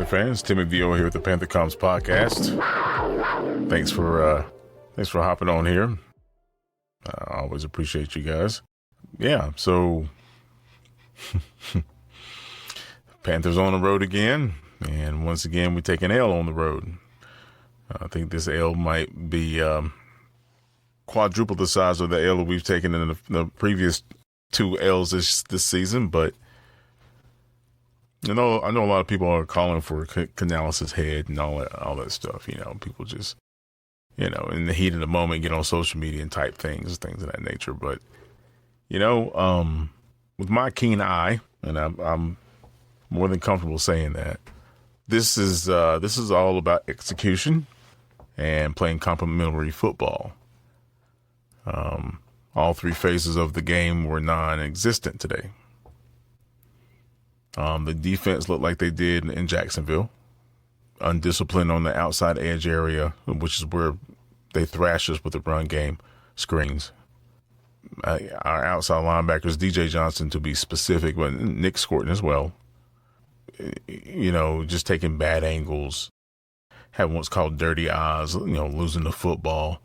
fans. Timmy V.O here with the Panther Comms Podcast. Thanks for hopping on here. I always appreciate you guys. Yeah, so Panthers on the road again, and once again we take an L on the road. I think this L might be quadruple the size of the L that we've taken in the previous two L's this season, but I know a lot of people are calling for Canales' head and all that stuff. People just, in the heat of the moment, get on social media and type things of that nature. But, with my keen eye, and I'm more than comfortable saying that, this is all about execution and playing complementary football. All three phases of the game were non-existent today. The defense looked like they did in Jacksonville, undisciplined on the outside edge area, which is where they thrashed us with the run game screens. Our outside linebackers, DJ Johnson to be specific, but Nick Scorton as well, just taking bad angles, having what's called dirty eyes, losing the football.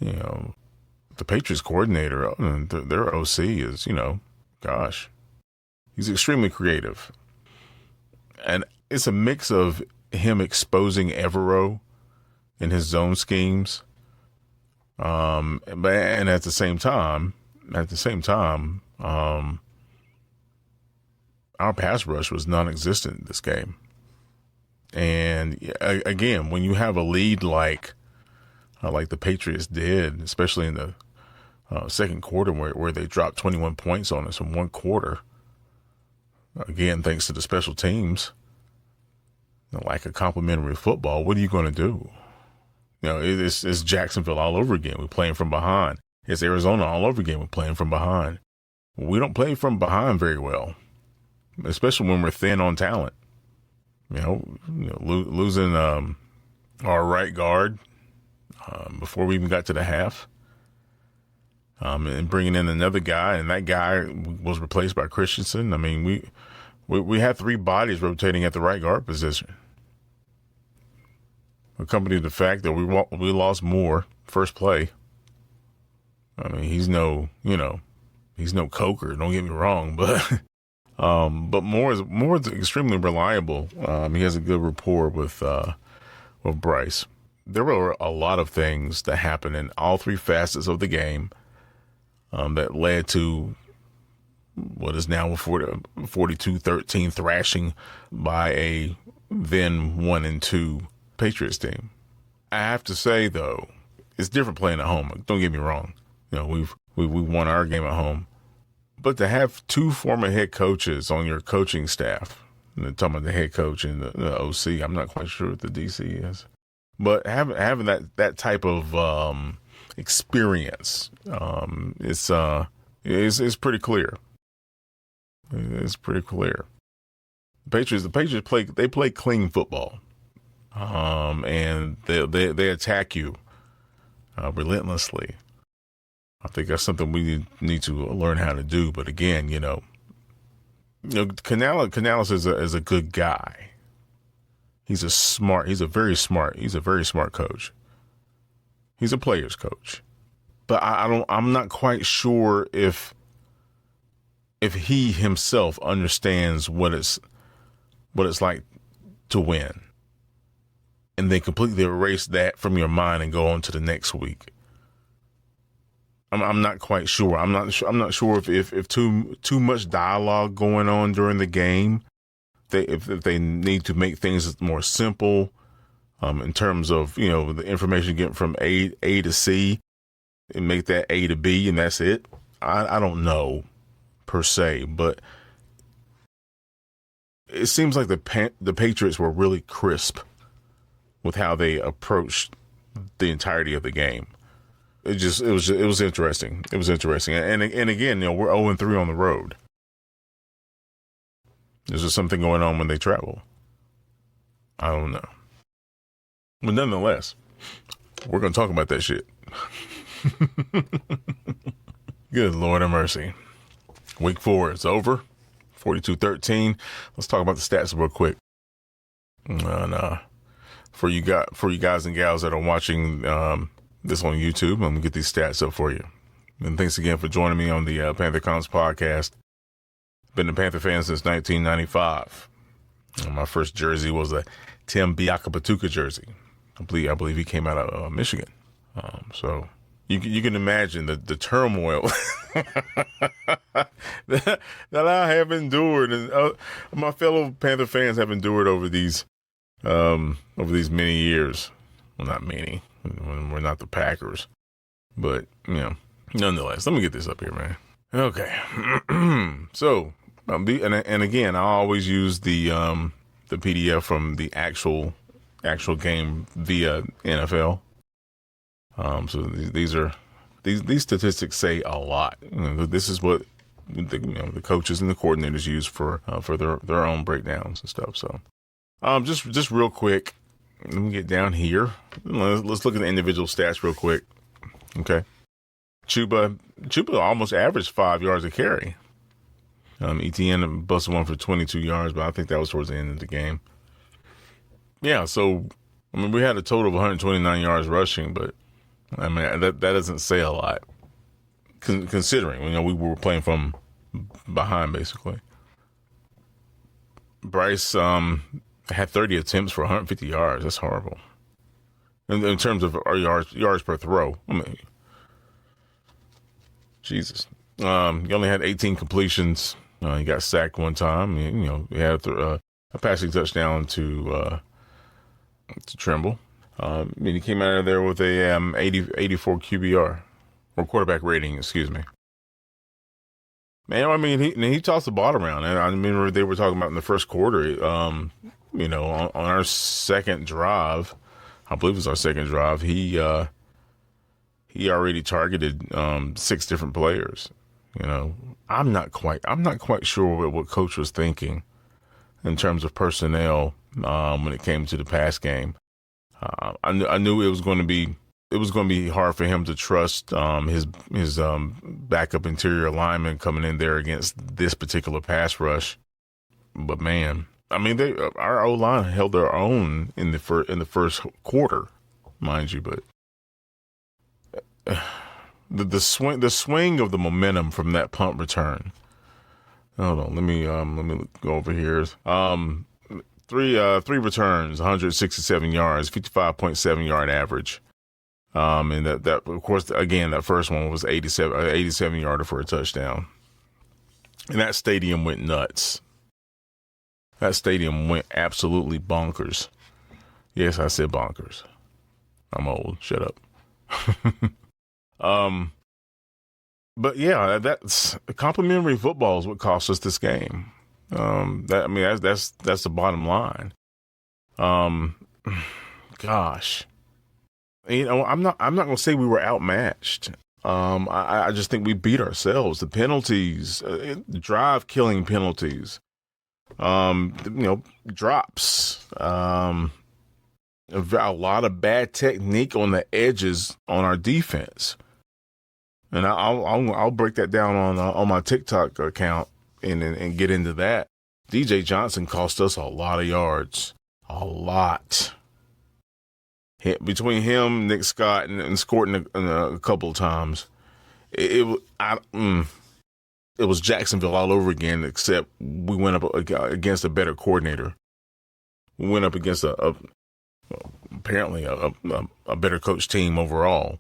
The Patriots coordinator, their OC is, gosh. He's extremely creative. And it's a mix of him exposing Evero in his zone schemes. But at the same time, our pass rush was non-existent this game. And again, when you have a lead like the Patriots did, especially in the second quarter where they dropped 21 points on us in one quarter, again, thanks to the special teams, like a complimentary football, what are you going to do? It's Jacksonville all over again. We're playing from behind. It's Arizona all over again. We're playing from behind. We don't play from behind very well, especially when we're thin on talent. Losing our right guard before we even got to the half, and bringing in another guy, and that guy was replaced by Christensen. I mean, we had three bodies rotating at the right guard position. Accompanied the fact that we lost Moore first play. I mean, he's no Coker. Don't get me wrong, but Moore is extremely reliable. He has a good rapport with Bryce. There were a lot of things that happened in all three facets of the game that led to what is now a 42-13 thrashing by a then 1-2 Patriots team. I have to say, though, it's different playing at home. Don't get me wrong. We won our game at home. But to have two former head coaches on your coaching staff, and talking about the head coach and the OC, I'm not quite sure what the DC is. But having that type of experience, it's pretty clear. It's pretty clear. The Patriots play clean football, and they attack you relentlessly. I think that's something we need to learn how to do. But again, Canales is a good guy. He's a very smart coach. He's a player's coach. But I'm not quite sure if he himself understands what it's like to win, and then completely erase that from your mind and go on to the next week. I'm not quite sure. I'm not sure if too much dialogue going on during the game, if they need to make things more simple, in terms of the information getting from A to C, and make that A to B, and that's it. I don't know per se, but it seems like the Patriots were really crisp with how they approached the entirety of the game. It was interesting. It was interesting. And again, we're 0-3 on the road. Is there something going on when they travel? I don't know. But nonetheless, we're going to talk about that shit. Good Lord have mercy. Week 4 is over. 42-13. Let's talk about the stats real quick. And for you guys and gals that are watching this on YouTube, I'm gonna get these stats up for you. And thanks again for joining me on the Panther Comms Podcast. Been a Panther fan since 1995. And my first jersey was a Tim V.O jersey. I believe he came out of Michigan. So you can imagine the turmoil that I have endured, and my fellow Panther fans have endured over these many years. Well, not many. We're not the Packers, but nonetheless, let me get this up here, man. Okay, so and again, I always use the PDF from the actual game via NFL. So these statistics say a lot. This is what the coaches and the coordinators use for their own breakdowns and stuff. So, just real quick, let me get down here. Let's look at the individual stats real quick. Okay, Chuba almost averaged 5 yards a carry. ETN busted one for 22 yards, but I think that was towards the end of the game. Yeah, so we had a total of 129 yards rushing, but that doesn't say a lot, considering we were playing from behind basically. Bryce had 30 attempts for 150 yards. That's horrible. In terms of our yards per throw, Jesus. He only had 18 completions. He got sacked one time. He had a passing touchdown to Tremble. He came out of there with a 84 QBR, or quarterback rating, excuse me. Man, he tossed the ball around, and I remember they were talking about in the first quarter. On our second drive, I believe it was our second drive. He already targeted 6 different players. I'm not quite sure what coach was thinking in terms of personnel when it came to the pass game. I knew it was going to be hard for him to trust his backup interior lineman coming in there against this particular pass rush. But man, our O-line held their own in the first quarter, mind you. But the swing of the momentum from that punt return. Hold on, let me go over here. Three returns, 167 yards, 55.7 yard average. And that of course, again, that first one was 87 yarder for a touchdown. And that stadium went nuts. That stadium went absolutely bonkers. Yes, I said bonkers. I'm old. Shut up. But yeah, that's complimentary football is what cost us this game. That's the bottom line. Gosh, I'm not gonna say we were outmatched. I just think we beat ourselves. The penalties, drive killing penalties, drops, a lot of bad technique on the edges on our defense. And I'll break that down on my TikTok account and get into that. DJ Johnson cost us a lot of yards, a lot. Between him, Nick Scott, and Scorton a couple of times, it was Jacksonville all over again. Except we went up against a better coordinator. We went up against apparently a better coach team overall.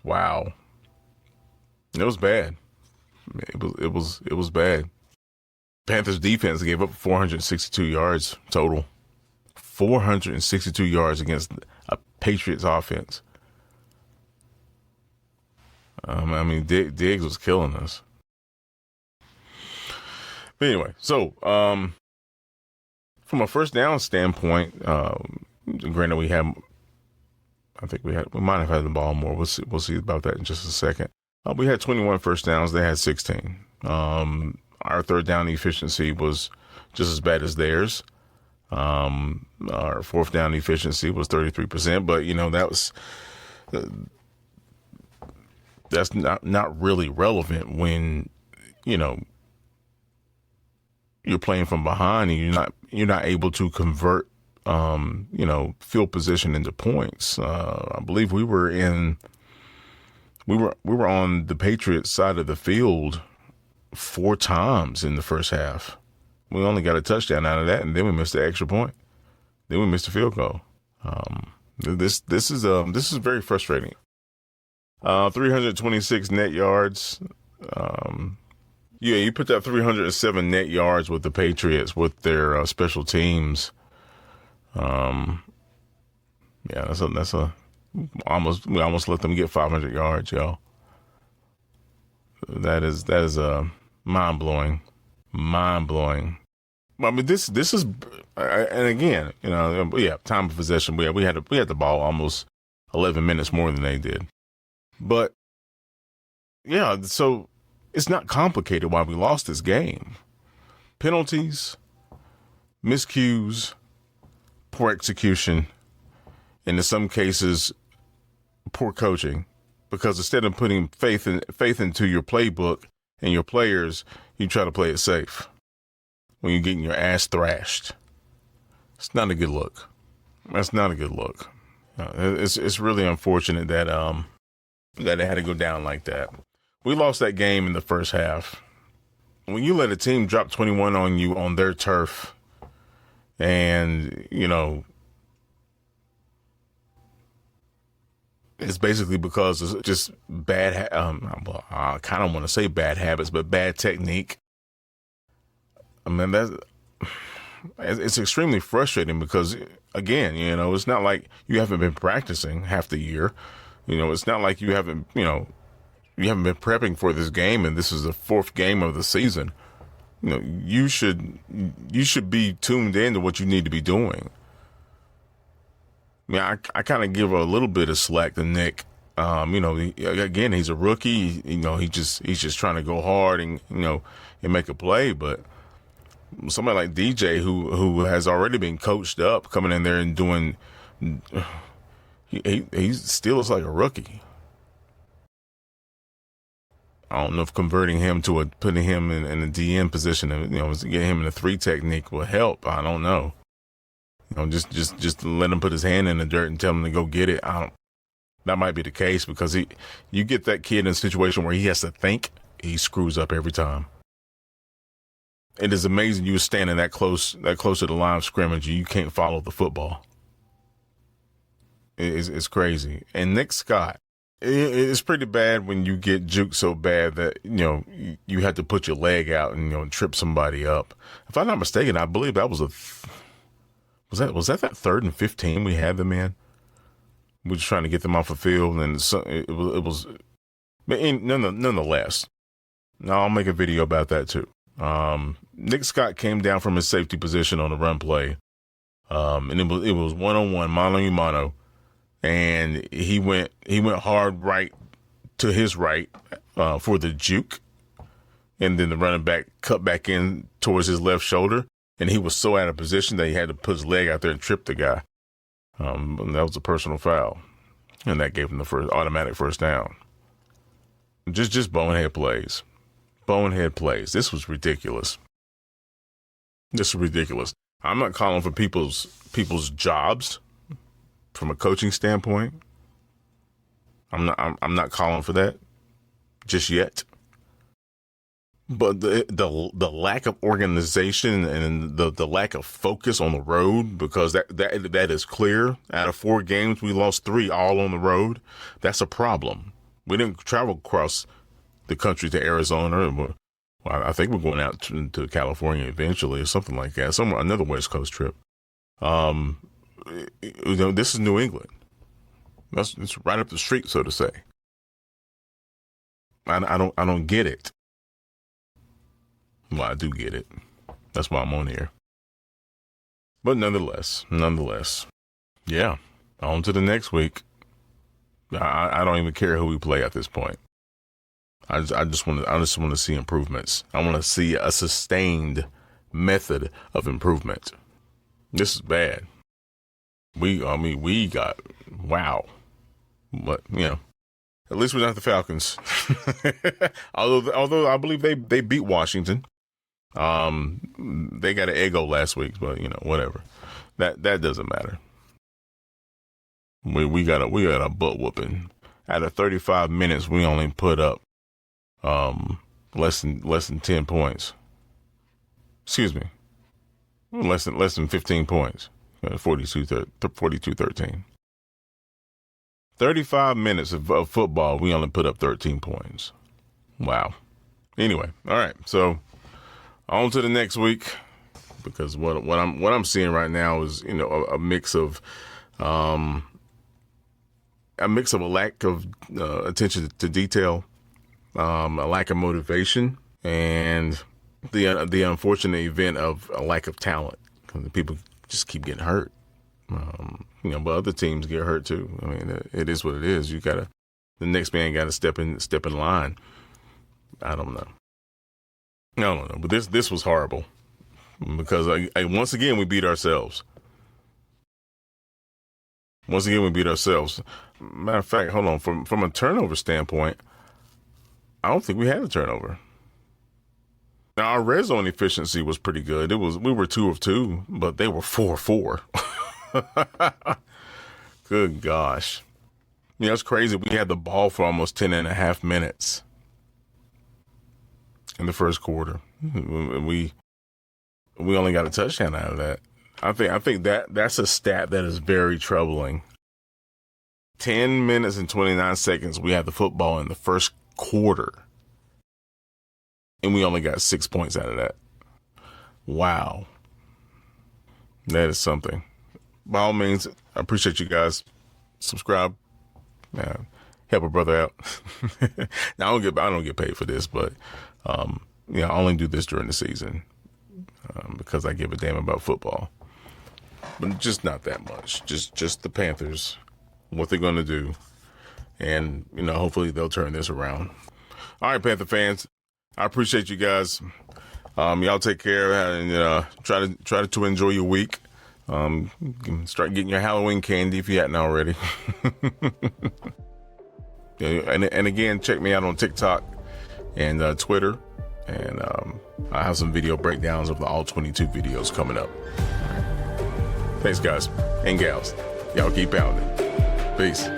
Wow. It was bad. It was bad. Panthers defense gave up 462 yards total. 462 yards against a Patriots offense. Diggs was killing us. But anyway, so from a first down standpoint, granted we might have had the ball more. We'll see about that in just a second. We had 21 first downs. They had 16. Our third down efficiency was just as bad as theirs. Our fourth down efficiency was 33%, but that's not really relevant when you're playing from behind and you're not able to convert field position into points. I believe we were on the Patriots side of the field 4 times in the first half. We only got a touchdown out of that, and then we missed the extra point. Then we missed the field goal. This is very frustrating. 326 net yards. You put that 307 net yards with the Patriots with their special teams. That's a we almost let them get 500 yards, y'all. That is mind blowing. I mean, this is, and again, time of possession. We had the ball almost 11 minutes more than they did, but yeah, so it's not complicated why we lost this game. Penalties, miscues, poor execution, and in some cases, poor coaching. Because instead of putting faith into your playbook and your players, you try to play it safe when you're getting your ass thrashed. It's not a good look. That's not a good look. It's really unfortunate that it had to go down like that. We lost that game in the first half. When you let a team drop 21 on you on their turf, and it's basically because it's just bad. I kind of want to say bad habits, but bad technique. I mean, it's extremely frustrating because, again, it's not like you haven't been practicing half the year. It's not like you haven't been prepping for this game, and this is the 4th game of the season. You should be tuned in to what you need to be doing. I mean, I kind of give a little bit of slack to Nick. Again, he's a rookie. He's just trying to go hard and make a play. But somebody like DJ, who has already been coached up, coming in there and doing, he still looks like a rookie. I don't know if converting him to putting him in a DN position, get him in a 3 technique will help. I don't know. Just let him put his hand in the dirt and tell him to go get it. That might be the case because you get that kid in a situation where he has to think, he screws up every time. It is amazing you were standing that close to the line of scrimmage and you can't follow the football. It's crazy. And Nick Scott, it's pretty bad when you get juked so bad that, you have to put your leg out and, trip somebody up. If I'm not mistaken, I believe that was was that 3rd and 15 we had them in? We were just trying to get them off the field, and it was. But nonetheless, now I'll make a video about that too. Nick Scott came down from his safety position on the run play, and it was 1-on-1, mano-a-mano, and he went hard right to his right for the juke, and then the running back cut back in towards his left shoulder. And he was so out of position that he had to put his leg out there and trip the guy. And that was a personal foul. And that gave him the automatic first down. Just bonehead plays. This was ridiculous. I'm not calling for people's jobs from a coaching standpoint. I'm not calling for that just yet. But the lack of organization and the lack of focus on the road, because that is clear. Out of 4 games, we lost 3 all on the road. That's a problem. We didn't travel across the country to Arizona. Well, I think we're going out to California eventually or something like that. Another West Coast trip. This is New England. It's right up the street, so to say. I don't get it. Well, I do get it. That's why I'm on here. But nonetheless, yeah, on to the next week. I don't even care who we play at this point. I just want to see improvements. I want to see a sustained method of improvement. This is bad. We got wow. But at least we're not the Falcons. although I believe they beat Washington. They got an ego last week, but whatever. That doesn't matter. We got a butt whooping. Out of 35 minutes, we only put up less than 10 points. Excuse me, less than 15 points. 42-13. 35 minutes of football, we only put up 13 points. Wow. Anyway, all right. So on to the next week, because what I'm seeing right now is a mix of a lack of attention to detail, a lack of motivation, and the unfortunate event of a lack of talent. People just keep getting hurt. But other teams get hurt too. I mean, it is what it is. The next man got to step in line. I don't know. But this was horrible, because once again we beat ourselves. Matter of fact, hold on. From a turnover standpoint, I don't think we had a turnover. Now, our red zone efficiency was pretty good. We were 2 of 2, but they were 4 of 4. Good gosh. It's crazy. We had the ball for almost 10 and a half minutes in the first quarter. We only got a touchdown out of that. I think that's a stat that is very troubling. 10 minutes and 29 seconds, we had the football in the first quarter, and we only got 6 points out of that. Wow. That is something. By all means, I appreciate you guys. Subscribe. Help a brother out. Now, I don't get paid for this, but I only do this during the season because I give a damn about football. But just not that much. Just the Panthers, what they're going to do, and hopefully they'll turn this around. All right, Panther fans, I appreciate you guys. Y'all take care and try to enjoy your week. Start getting your Halloween candy if you hadn't already. And again, check me out on TikTok and Twitter, and I have some video breakdowns of the all 22 videos coming up. Thanks, guys and gals. Y'all keep pounding. Peace.